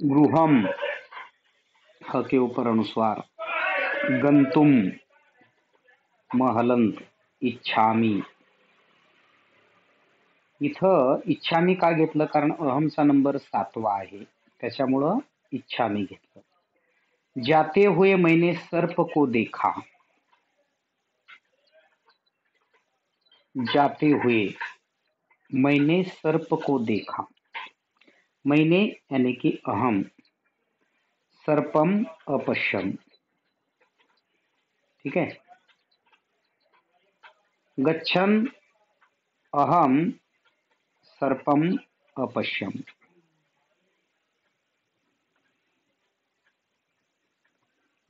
गृहम, ह के ऊपर अनुस्वार. गंतुम, म हलंत. इच्छामी. इथं इच्छामी का घेतलं? कारण अहमचा नंबर 7वा आहे, त्याच्यामुळं इच्छामी घेतलं. जाते हुए मैंने सर्प को देखा. जाते हुए मैंने सर्प को देखा. मैंने यानी कि अहम. सर्पम अपश्यम. ठीक है. गच्छन अहम सर्पम अपश्यम.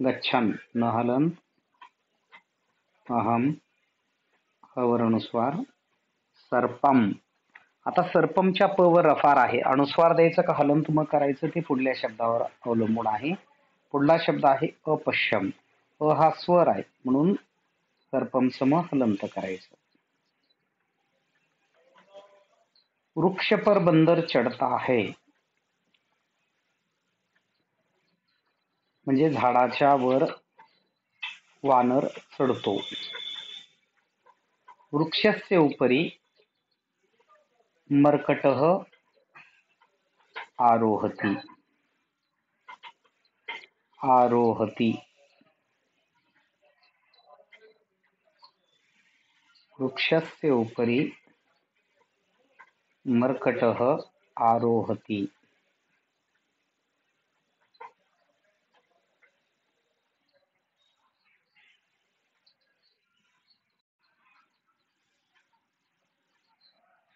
गच्छन न हलंत. अहम, हवर अनुस्वार. सर्पम. आता सर्पमच्या प वर रफार आहे. अनुस्वार द्यायचं का हलंत मग करायचं ते पुढल्या शब्दावर अवलंबून आहे. पुढला शब्द आहे अपश्यम. अ हा स्वर आहे म्हणून सर्पम सम हलंत करायचं. वृक्ष पर बंदर चढता है म्हणजे झाडाच्या वर वानर चढतो. वृक्षस्य उपरी मर्कटः आरोहति. आरोहति. वृक्षस्य उपरी मर्कटः आरोहति.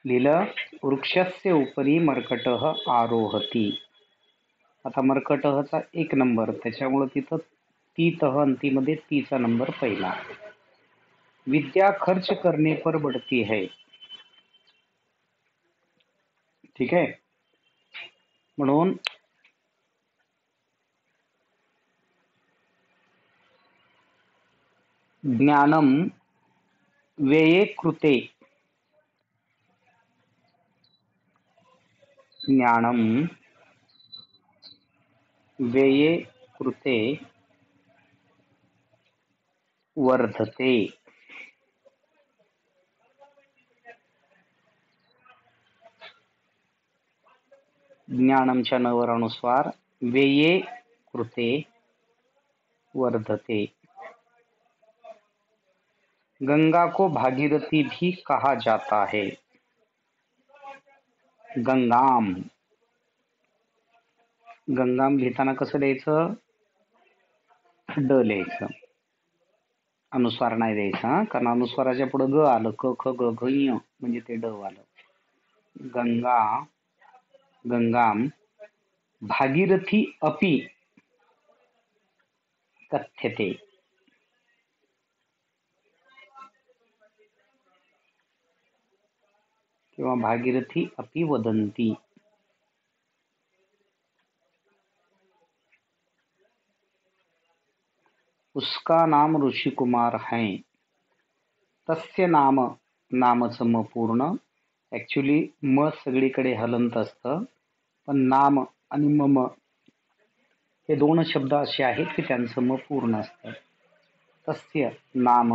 लिहिलं वृक्षस्य उपरी मर्कटः आरोहति. आता मर्कटहचा 1 नंबर, त्याच्यामुळे तिथं ती तह अंतीमध्ये तीचा नंबर पहिला. विद्या खर्च करने पर बढ़ती है. ठीक आहे. म्हणून ज्ञानम व्यये कृते. ज्ञानम व्यये कृते वर्धते. ज्ञानमच्या नवर अनुस्वार. व्यये कृते वर्धते. गंगा को भागीरथी भी कहा जाता है. गंगाम. गंगाम लिहिताना कसं द्यायचं? ड लिहायचं, अनुस्वार नाही द्यायचा, कारण अनुस्वाराच्या पुढे ग आलं, क ख ग घ ञ म्हणजे ते ड आलं. गंगा, गंगाम भागीरथी अपि कथ्यते. किंवा भागीरथी अपि वदंती. उसका नाम ऋषि कुमार है. तस्य नाम, नामचं म पूर्ण. ऍक्च्युली म सगळीकडे हलंत असतं, पण नाम आणि मम हे 2 शब्द असे आहेत की त्यांचं म पूर्ण असतं. तस्य नाम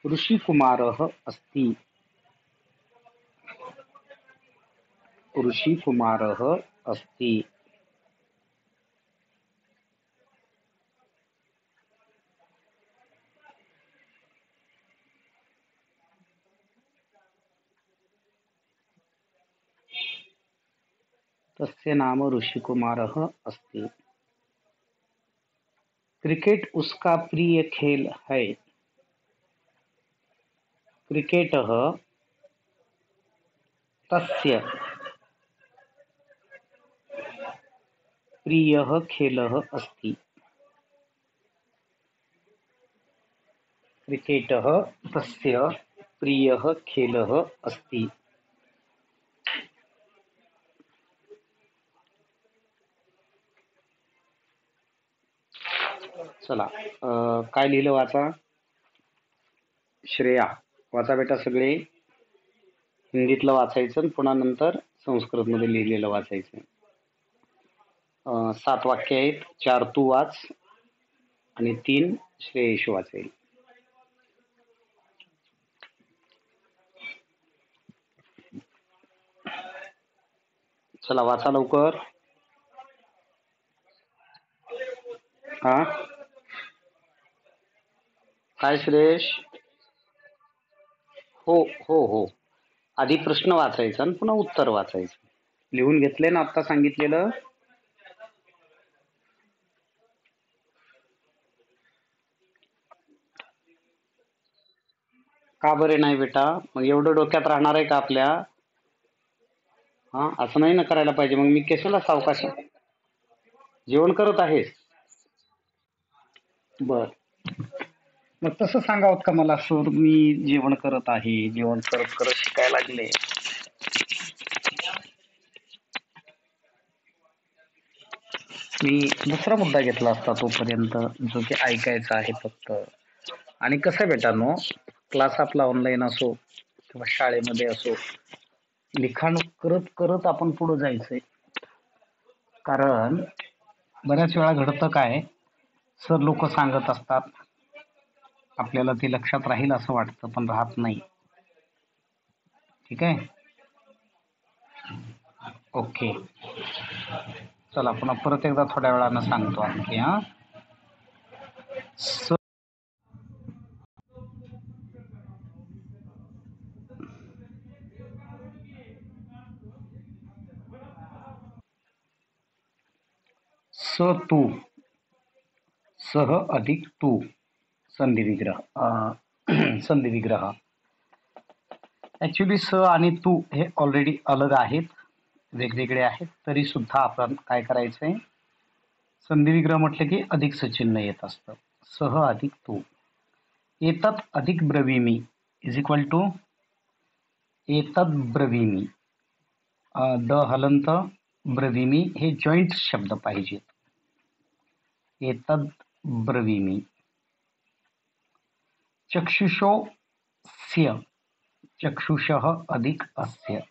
ऋषिकुमारः अस्ति. ऋषिकुमारः अस्ति. तस्य नाम ऋषिकुमारः अस्ति. क्रिकेट उसका प्रिय खेल है. क्रिकेटः तस्य प्रियः खेलः अस्ति. क्रिकेटः तस्य प्रियः खेलः अस्ति. चला काय लिहिलं वाचा. श्रेया वाचा बेटा, सगळे हिंदीतलं वाचायचं पुन्हा नंतर संस्कृतमध्ये लिहिलेलं वाचायचं. 7 वाक्य आहेत. 4 तू वाच आणि 3 श्रेयश वाचेल. चला वाचा लवकर. हा काय श्रेयश? हो हो हो, आधी प्रश्न वाचायचा आणि पुन्हा उत्तर वाचायचं. लिहून घेतले ना आता सांगितलेलं? का बरे नाही बेटा? मग एवढं डोक्यात राहणार आहे का आपल्या? हा, असं नाही ना करायला पाहिजे. मग मी कशाला सावकाश? जेवण करत आहेस? बर, मग तसं सांगावत का मला, सर मी जेवण करत आहे, जेवण करत करत शिकायला लागले. मी दुसरा मुद्दा घेतला असता तोपर्यंत, जो की ऐकायचा आहे फक्त. आणि कसं बेटानो, क्लास आपला ऑनलाईन असो किंवा शाळेमध्ये असो, लिखाण करत करत आपण पुढे जायचंय. कारण बऱ्याच वेळा घडतं काय, सर लोक सांगत असतात, आपल्याला ते लक्षात राहील असं वाटतं पण राहत नाही. ठीक आहे, ओके. चला पुन्हा परत एकदा थोड्या वेळानं सांगतो आणखी. हा, स तू, सह अधिक तू, संधी विग्रह. संधी विग्रह. ऍक्च्युली स आणि तू हे ऑलरेडी अलग आहेत, वेगवेगळे आहेत, तरी सुद्धा आपण काय करायचंय, संधी विग्रह म्हटलं की अधिक चिन्ह येत असतं. सह अधिक तू. एतत् अधिक ब्रवीमी इज इक्वल टू एतद ब्रवीमी. द हलंत, ब्रवीमी हे जॉईंट शब्द पाहिजेत. एतद ब्रवीमी. चक्षुषोस्य, चक्षुषः अधिक अस्य.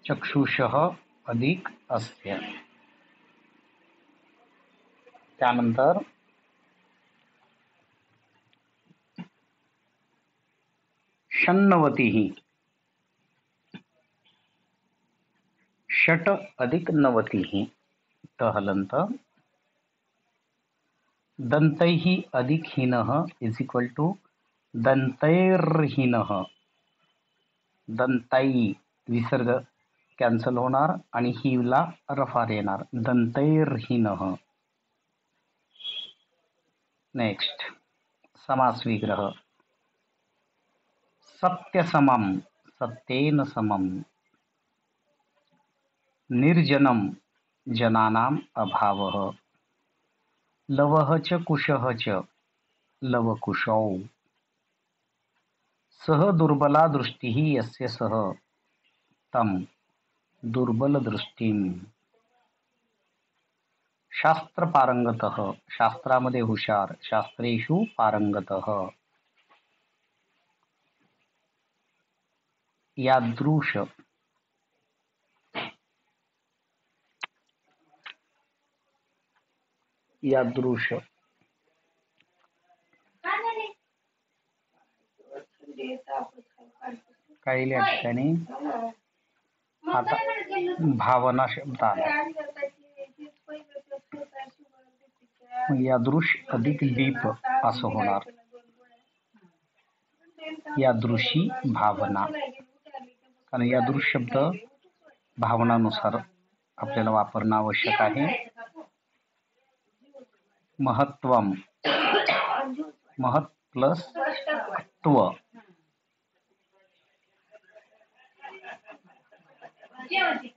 चक्षुषः अधिक अस्य. त्यानंतर षण्णवतिः, षट अधिक नवतिः, त हलंत. दंतैः अधिक हीनः इज इक्वल टू दंतैर्हीनः. दंताई विसर्ग कॅन्सल होणार आणि हिला रफार येणार. दंतैर्हीनः. नेक्स्ट समास विग्रह. सत्यसमम, सत्येन समम. निर्जनम, जनानाम अभावः. लवः च कुशः च, लवकुशौ. सह दुर्बला दृष्टिः यस्य सह, तं दुर्बलदृष्टिं. शास्त्र पारंगतः, शास्त्रामध्ये हुशार, शास्त्रेषु पारंगतः. यादृश, यादृश. काही या ठिकाणी आता भावना शब्द आला. यादृश अधिक दीप असं होणार. यादृशी भावना, कारण यादृश शब्द भावनानुसार आपल्याला वापरणं आवश्यक आहे. महत्वम, महत् प्लस त्व.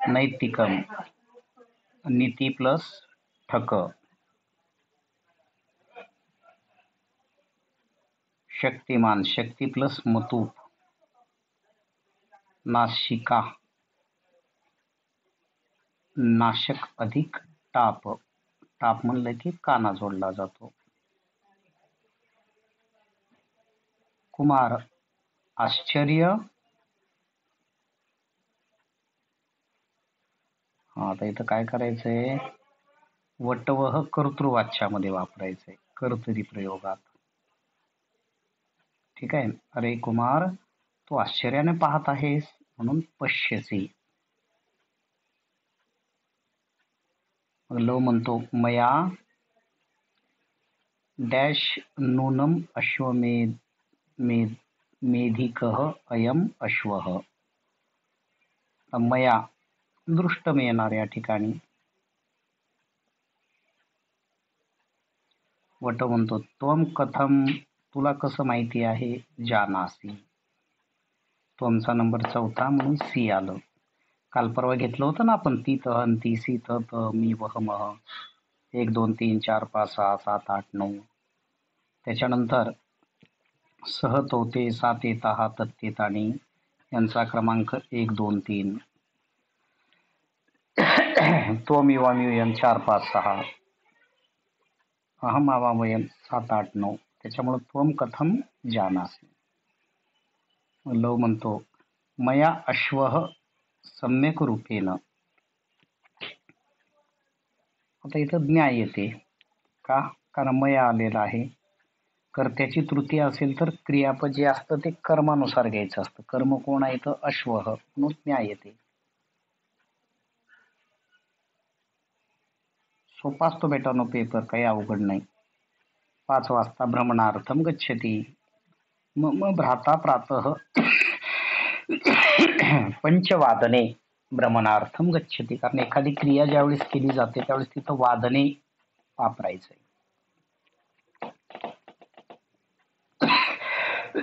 नैतिकम, नीति प्लस ठक. शक्तिमान, शक्ति प्लस मतूप. नासिका, नाशक अधिक टाप. टाप म्हणलं की काना जोडला जातो. कुमार आश्चर्य. आता इथं काय करायचंय, वटवह कर्तृवाच्यामध्ये वापरायचंय, कर्तरी प्रयोगात. ठीक आहे. अरे कुमार, तू आश्चर्याने पाहत आहेस म्हणून पश्यसी. लव म्हणतो मया डॅश नूनम अश्वमेध मेधिकः अयम अश्वः. मया दृष्टम येणार या ठिकाणी. वट म्हणतो त्वम कथम, तुला कसं माहिती आहे. जानासी, त्वमचा नंबर 4 म्हणून सी आलं. काल परवा घेतलं होतं ना आपण, ती तह ती सी तह मी वह मह, 1 2 3 4 5 6 7 8 9. त्याच्यानंतर सह तोते साते तहा तत्तेतानी यांचा क्रमांक 1 2 3. त्वम युवाम्यूयम 4 5 6, अहम आवामयम 7 8 9. त्याच्यामुळे त्वम कथम जानासी. लव म्हणतो मया अश्वः सम्यक रूपेण. आता इथं ज्ञा येते का, कारण मया आलेला आहे. कर्त्याची तृतीय असेल तर क्रियापद जे असतं ते कर्मानुसार घ्यायचं असतं. कर्म कोण आहे तर अश्वः, म्हणून ज्ञा येते. सोपा असतो बेटानो पेपर, काही अवघड नाही. 5 वाजता भ्रमणार्थम गच्छति. मम भ्राता प्रातः पंचवादने भ्रमणार्थम गच्छति. कारण एखादी क्रिया ज्यावेळेस केली जाते त्यावेळेस तिथं वादने वापरायचंय.